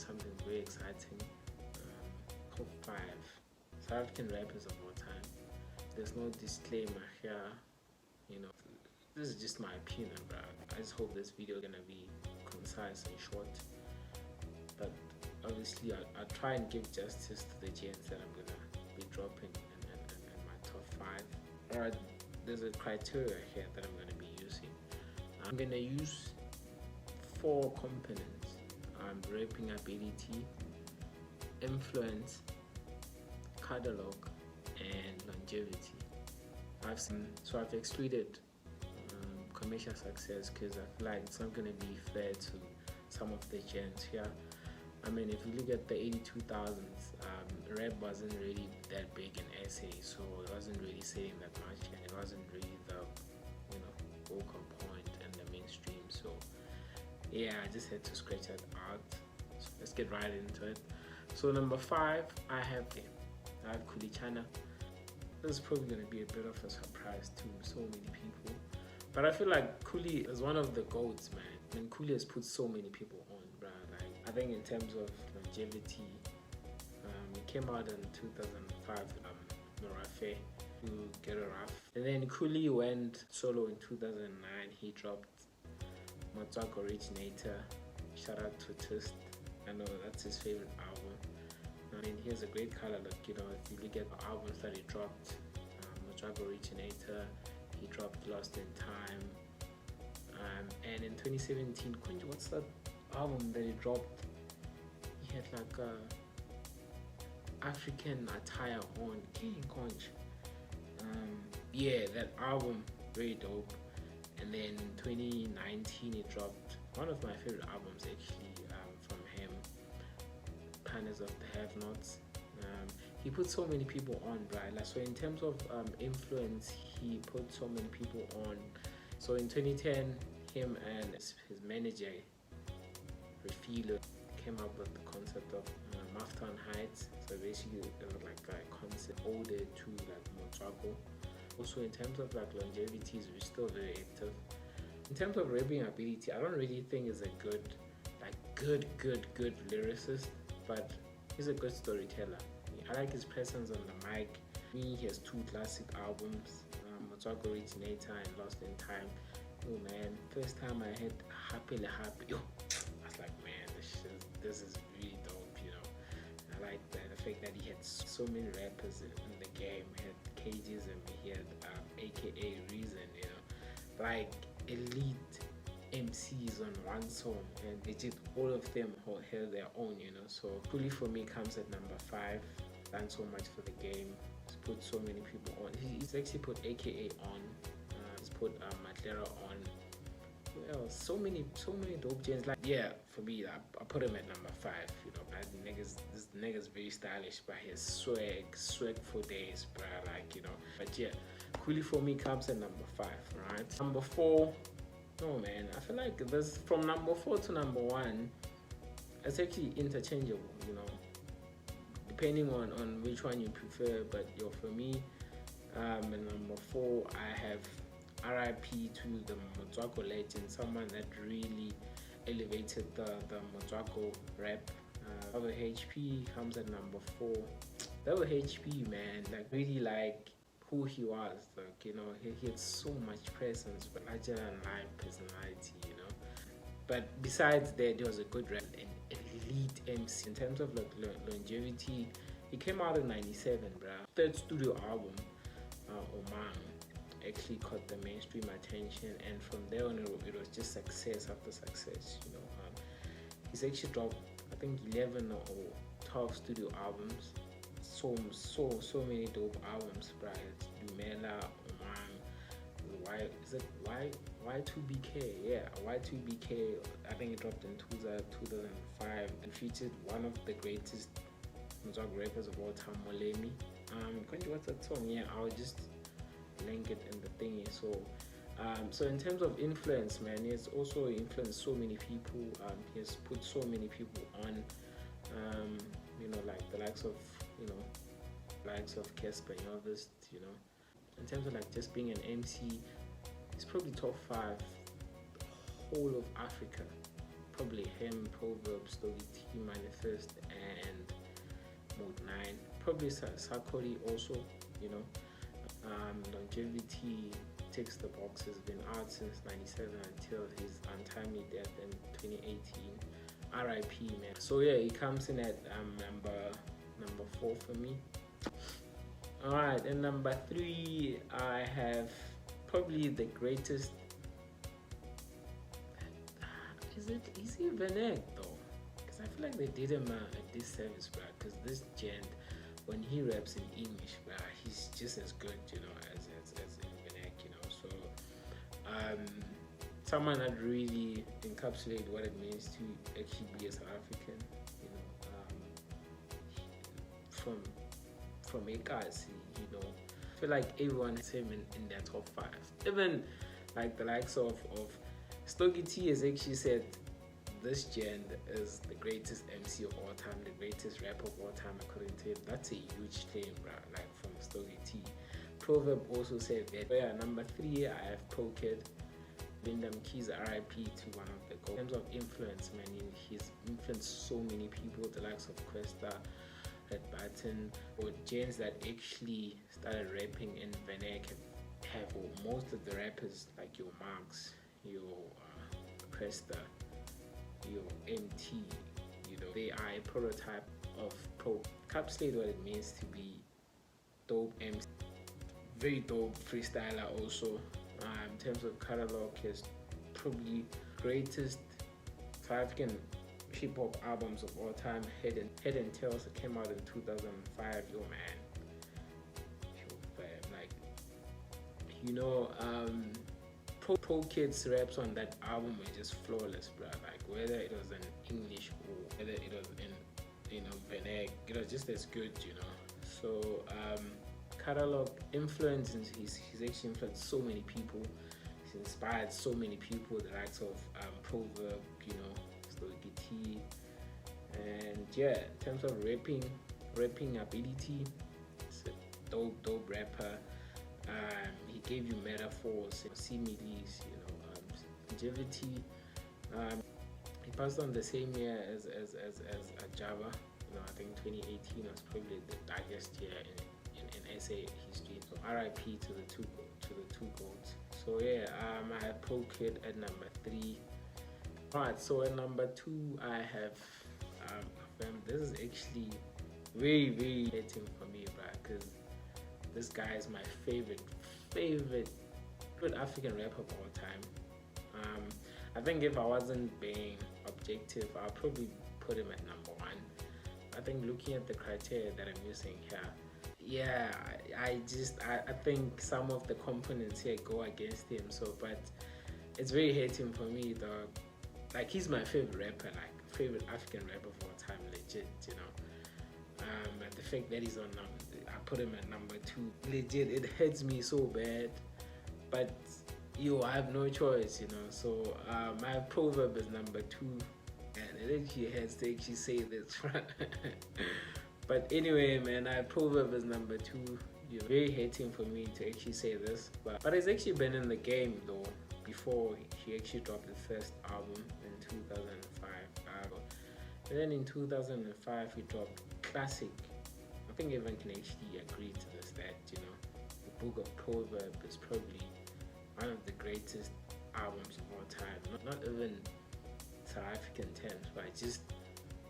something very exciting. Top 5 South African rappers of all time. There's no disclaimer here, you know. This is just my opinion, bro. I just hope this video is gonna be concise and short. But obviously, I'll try and give justice to the gents that I'm gonna be dropping in my top 5. Alright, there's a criteria here that I'm gonna be using. I'm gonna use 4 components: rapping ability, influence, catalog, and longevity. I've excluded commercial success because I feel like it's not gonna be fair to some of the gents here. I mean, if you look at the 82,000s, rap wasn't really that big in SA, so it wasn't really saying that much, and it wasn't really the focal point in the mainstream. So yeah, I just had to scratch that out. So let's get right into it. So number 5, I have Kulichana. This is probably going to be a bit of a surprise to so many people, but I feel like Kuli is one of the GOATs, man. I mean, Kuli has put so many people on, bruh. Like, I think in terms of longevity, it came out in 2005, Morafe, to Get a Rough. And then Kuli went solo in 2009. He dropped Motswako Originator. Shout out to Twist. I know that's his favorite album. I mean, he has a great color look, you know. If you look at the albums that he dropped, Motswako Originator, he dropped Lost in Time, and in 2017, what's that album that he dropped? He had like a African attire on. Yeah, that album, very dope. And then 2019, he dropped one of my favorite albums actually from him, Partners of the Have-Nots. He put so many people on, right? Like, so in terms of influence, he put so many people on. So in 2010, him and his manager, Refilo, came up with the concept of Maftown Heights. So basically, it was like a concept ode to like Motswako. Also, in terms of like longevity, we're still very active. In terms of rapping ability, I don't really think he's a good lyricist, but he's a good storyteller. I like his presence on the mic. He has 2 classic albums, Motswako Originator and Lost in Time. Oh man, first time I heard Happily Happy, I was like, man, this is really dope, you know. I like the fact that he had so many rappers in the game. He had Cages and he had AKA Reason, you know, like elite MCs on one song, and legit all of them held their own, you know. So Kuli for me comes at number 5. Done so much for the game. He's put so many people on. He's actually put AKA on. He's put Matlera on. Who else? So many dope gens. Like, yeah, for me, I put him at number 5. You know, this nigga's very stylish, but his swag for days, bruh. Like, you know. But yeah, Kuli for me comes at number 5, right? Number 4. No, man, I feel like this from number 4 to number 1, it's actually interchangeable, you know, depending on which one you prefer. But for me, at number 4, I have RIP to the Motswako legend, someone that really elevated the Motswako rap. WHP comes at number 4. WHP, man, like really like who he was, like, you know, he had so much presence, but larger than life personality, you know. But besides that, there was a good rap and elite MC. In terms of like longevity, he came out in 97, bruh. 3rd studio album, Oman, actually caught the mainstream attention, and from there on it was just success after success, you know. He's actually dropped, I think, 11 or 12 studio albums. So many dope albums, bruh. Dumela, Oman, Y2BK, yeah, Y2BK. I think it dropped in 2005 and featured one of the greatest Motswako rappers of all time, Molemi. What's that song? Yeah, I'll just link it in the thingy. So in terms of influence, man, he has also influenced so many people. He has put so many people on, you know, like the likes of Casper Nyovest, you know. In terms of like just being an MC, he's probably top 5 whole of Africa, probably him, Proverb, Stogie T, Manifest, and Mode 9. Probably Sarkodie also, you know. Longevity ticks the boxes, been out since 97 until his untimely death in 2018. RIP, man. So yeah, he comes in at number 4 for me. Alright, and number 3, I have probably the greatest. Is he Van Eyck though? Because I feel like they did him a disservice, bro. Because this gent, when he raps in English, bro, he's just as good, you know, as Van Eyck, you know. So, someone that really encapsulated what it means to actually be a South African, you know, from Ekasi, you know. I feel like everyone has him in their top 5. Even like the likes of Stogie T has actually said this gen is the greatest MC of all time, the greatest rapper of all time according to him. That's a huge claim, bro, like from Stogie T. Proverb also said that. But yeah, number 3, I have Pro Kid. Linda Mkhize, RIP to one of the goals. In terms of influence, man, he's influenced so many people, the likes of Questa, Red Button, or gens that actually started rapping in Van Eyck have most of the rappers like your Marks, your Questa, your MT, you know, they are a prototype of Pro. Encapsulate what it means to be dope MC, very dope freestyler also. In terms of catalog, his probably greatest South African hip hop albums of all time, Head and Tails, that came out in 2005. Yo man, like, you know, Pro Kid's raps on that album were just flawless, bro. Like whether it was in English or whether it was in, you know, Van Eyck, it was just as good, you know. So catalog influence, he's actually influenced so many people. He's inspired so many people, the likes of Proverb, you know, Stogie T, and yeah, in terms of rapping ability, he's a dope rapper. He gave you metaphors, similes, you know, longevity. He passed on the same year as Java. You know, I think 2018 was probably the darkest year in SA history. So RIP to the two goats. So yeah, I have Pro Kid at number 3. Alright, so at number 2 I have this is actually very hitting for me, bro, because this guy is my favorite African rapper of all time. I think if I wasn't being objective, I'll probably put him at number 1. I think looking at the criteria that I'm using here, yeah, I think some of the components here go against him. So, but it's very hating for me, dog. Like, he's my favorite rapper, like favorite African rapper of all time, legit, you know. And the fact that he's on I put him at number 2, legit, it hurts me so bad. But I have no choice, you know. So my Proverb is number 2, and it actually has to actually say this. But anyway, man, I Proverb is number 2. You're very hating for me to actually say this, but he's actually been in the game though before he actually dropped his first album in 2005. And then in 2005 he dropped Classic. I think everyone can actually agree to this, that, you know, the Book of Proverb is probably one of the greatest albums of all time. Not even South African terms, but just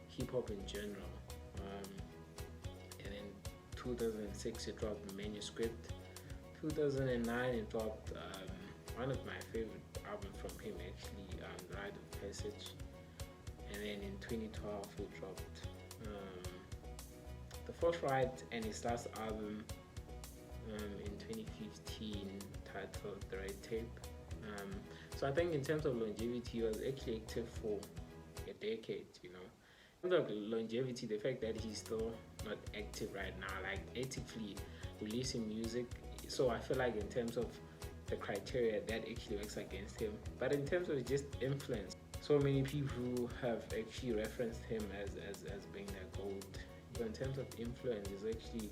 hip hop in general. And in 2006 it dropped The Manuscript. 2009 it dropped one of my favorite albums from him, actually, The Rite of Passage. And then in 2012 he dropped The Forthright and his last album in 2015 titled The Red Tape. So I think in terms of longevity, he was actually active for a decade, you know. In terms of longevity, the fact that he's still not active right now, like actively releasing music, so I feel like in terms of the criteria, that actually works against him. But in terms of just influence, so many people have actually referenced him as being their GOAT. So in terms of influence, he's actually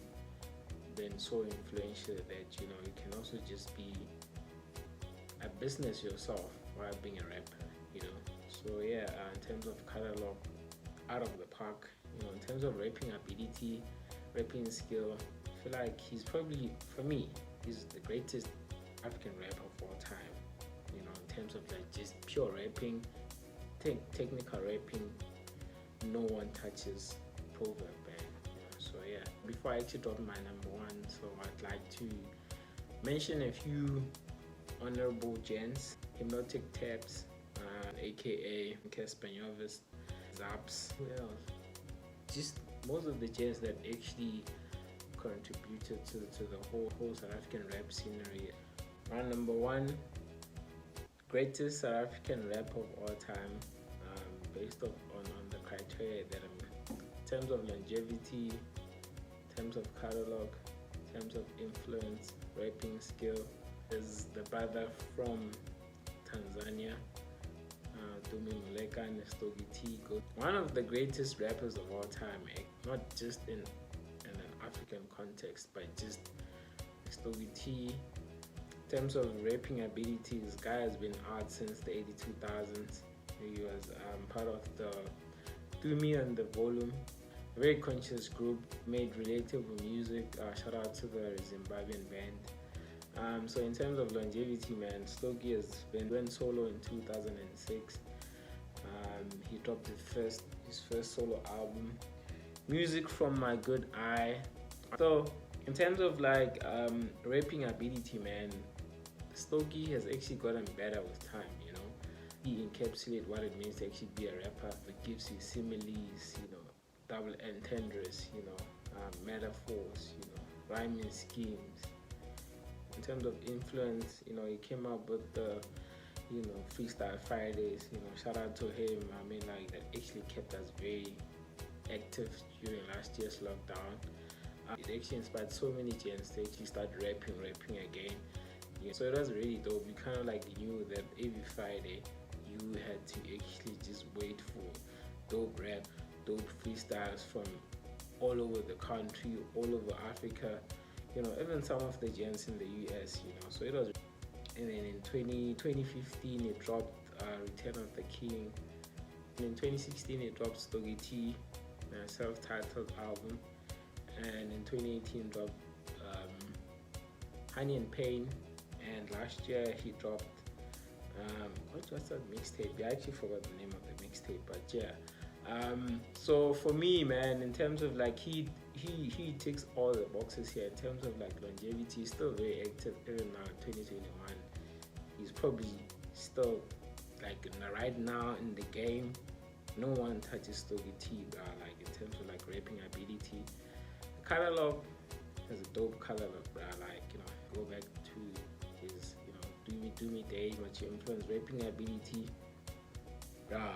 been so influential that, you know, you can also just be a business yourself while being a rapper, you know. So So yeah, in terms of catalog, out of the park. In terms of rapping ability, rapping skill, I feel like he's probably, for me, he's the greatest African rapper of all time. In terms of like just pure rapping, technical rapping, no one touches Proverb Band. So yeah, before I actually drop my number one, so I'd like to mention a few honorable gents: Hypnotic Taps, aka Caspanyovis, Zaps. Who else? Just most of the gents that actually contributed to the whole South African rap scenery. My number one, greatest South African rap of all time, based on the criteria that in terms of longevity, in terms of catalog, in terms of influence, rapping skill, is the brother from Tanzania, Dumi Moleka and Stogie T. One of the greatest rappers of all time, not just in an African context, but just Stogie T. In terms of rapping ability, this guy has been out since the 2000s. He was part of the Dumi and the Volume, a very conscious group, made relatable music. Shout out to the Zimbabwean band. So in terms of longevity, man, Stogie went solo in 2006. He dropped his first solo album, Music from My Good Eye. So in terms of like rapping ability, man, Stogie has actually gotten better with time. He encapsulates what it means to actually be a rapper. It gives you similes, double entendres, metaphors, rhyming schemes. In terms of influence, he came up with the Freestyle Fridays. Shout out to him. I mean, like, that actually kept us very active during last year's lockdown. It actually inspired so many gents to actually start rapping again. So it was really dope. You kind of like knew that every Friday you had to actually just wait for dope rap, dope freestyles from all over the country, all over Africa, even some of the gents in the US, So it was. And then in 2015 it dropped Return of the King. And in 2016 it dropped Stogie T, a self-titled album. And in 2018 dropped Honey and Pain. And last year he dropped what's that mixtape? I actually forgot the name of the mixtape, but yeah. So for me, man, in terms of like he ticks all the boxes here. In terms of like longevity, he's still very active even now in 2021. He's probably still like right now in the game. No one touches Stogie T, bro. Like in terms of like rapping ability, the catalog has a dope catalog, bro. Like go back to his Do Me days, much influence, rapping ability, bro.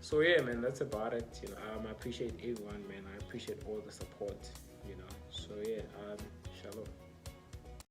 So yeah, man, that's about it. I appreciate everyone, man. I appreciate all the support. So yeah, shalom.